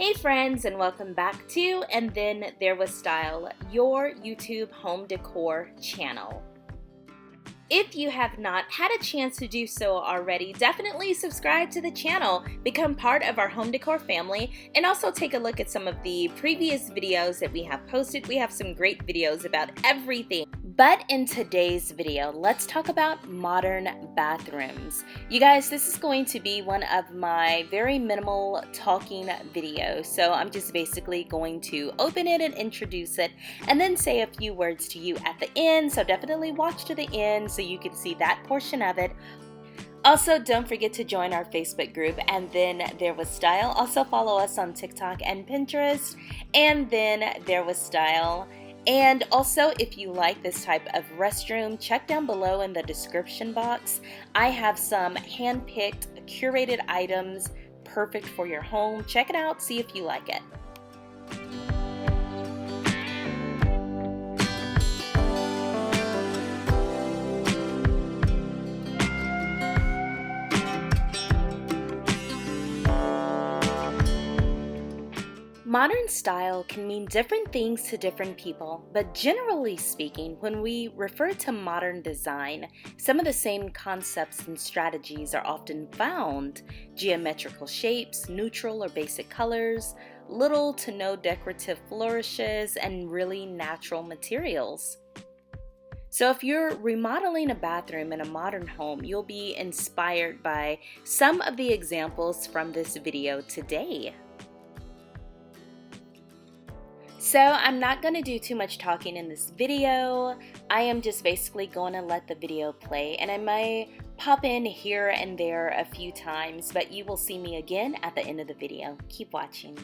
Hey friends, and welcome back to And Then There Was Style, your YouTube home decor channel. If you have not had a chance to do so already, definitely subscribe to the channel, become part of our home decor family, and also take a look at some of the previous videos that we have posted. We have some great videos about everything. But in today's video, let's talk about modern bathrooms. You guys, this is going to be one of my very minimal talking videos. So I'm just basically going to open it and introduce it and then say a few words to you at the end. So definitely watch to the end so you can see that portion of it. Also, don't forget to join our Facebook group, And Then There Was Style. Also follow us on TikTok and Pinterest, And Then There Was Style. And also, if you like this type of restroom, check down below in the description box. I have some hand-picked, curated items perfect for your home. Check it out, see if you like it. Modern style can mean different things to different people, but generally speaking, when we refer to modern design, some of the same concepts and strategies are often found. Geometrical shapes, neutral or basic colors, little to no decorative flourishes, and really natural materials. So if you're remodeling a bathroom in a modern home, you'll be inspired by some of the examples from this video today. So I'm not going to do too much talking in this video. I am just basically going to let the video play, and I might pop in here and there a few times, but you will see me again at the end of the video. Keep watching.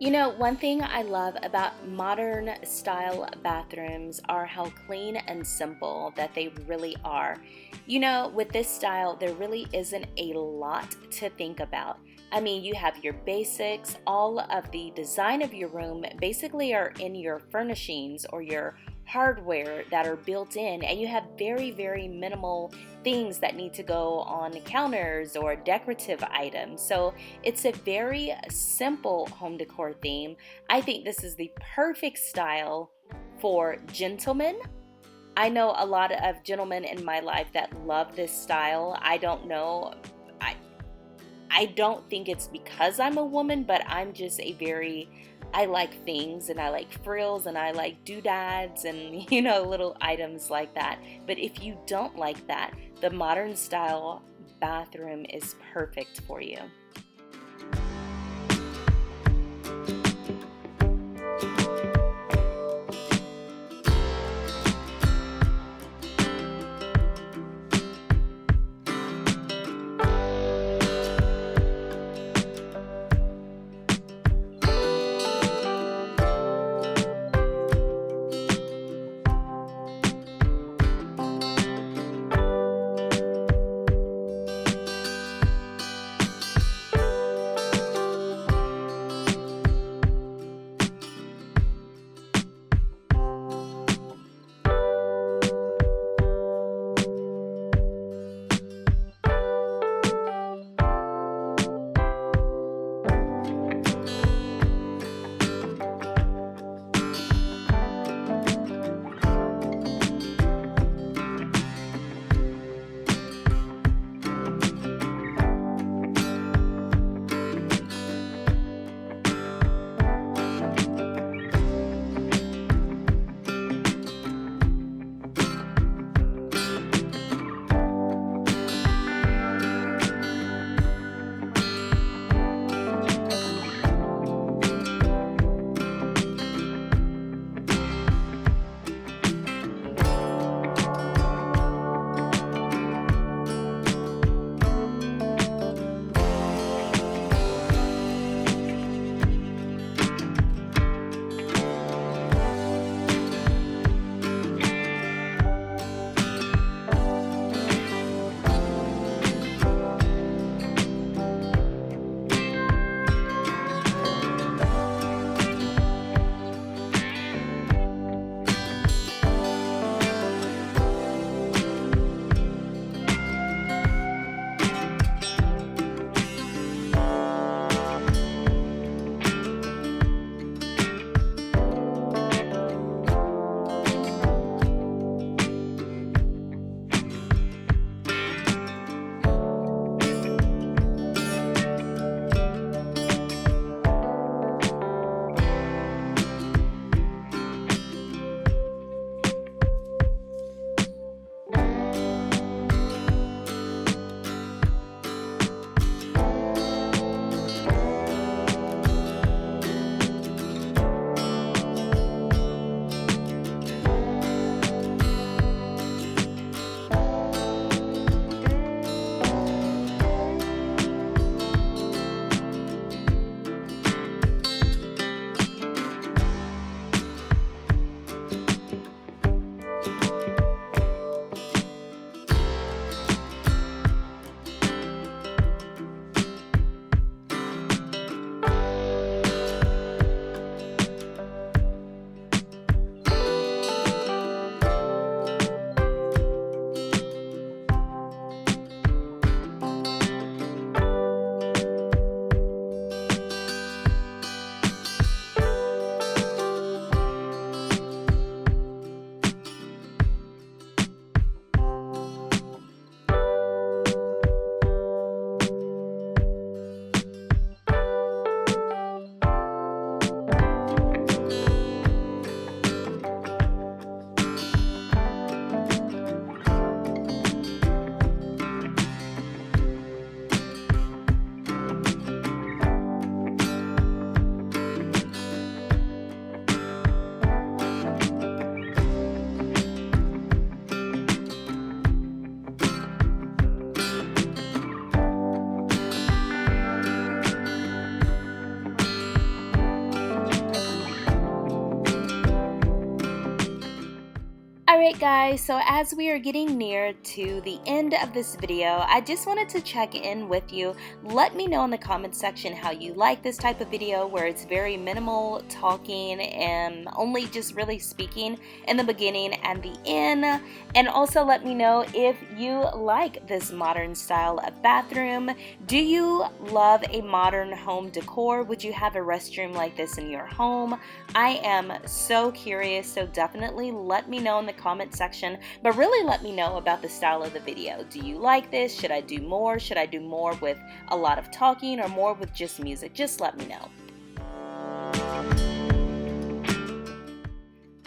You know, one thing I love about modern style bathrooms are how clean and simple that they really are. You know, with this style, there really isn't a lot to think about. I mean, you have your basics, all of the design of your room basically are in your furnishings or your hardware that are built in, and you have very, very minimal things that need to go on counters or decorative items. So it's a very simple home decor theme. I think this is the perfect style for gentlemen. I know a lot of gentlemen in my life that love this style. I don't know. I don't think it's because I'm a woman, but I'm just I like things, and I like frills, and I like doodads, and you know, little items like that. But if you don't like that, the modern style bathroom is perfect for you. Alright guys, so as we are getting near to the end of this video, I just wanted to check in with you. Let me know in the comments section how you like this type of video where it's very minimal talking and only just really speaking in the beginning and the end. And also let me know if you like this modern style of bathroom. Do you love a modern home decor? Would you have a restroom like this in your home? I am so curious, so definitely let me know in the comment section, but really let me know about the style of the video. Do you like this? Should I do more? Should I do more with a lot of talking or more with just music? Just let me know.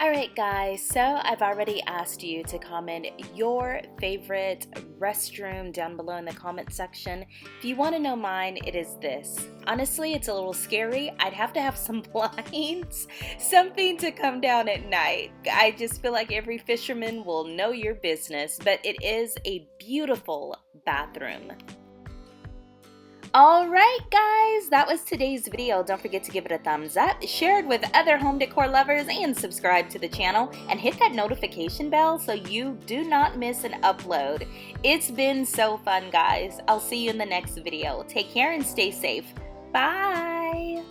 Alright guys, so I've already asked you to comment your favorite restroom down below in the comment section. If you want to know mine, it is this. Honestly, it's a little scary. I'd have to have some blinds, something to come down at night. I just feel like every fisherman will know your business, but it is a beautiful bathroom. Alright guys, that was today's video. Don't forget to give it a thumbs up, share it with other home decor lovers, and subscribe to the channel, and hit that notification bell so you do not miss an upload. It's been so fun guys. I'll see you in the next video. Take care and stay safe. Bye!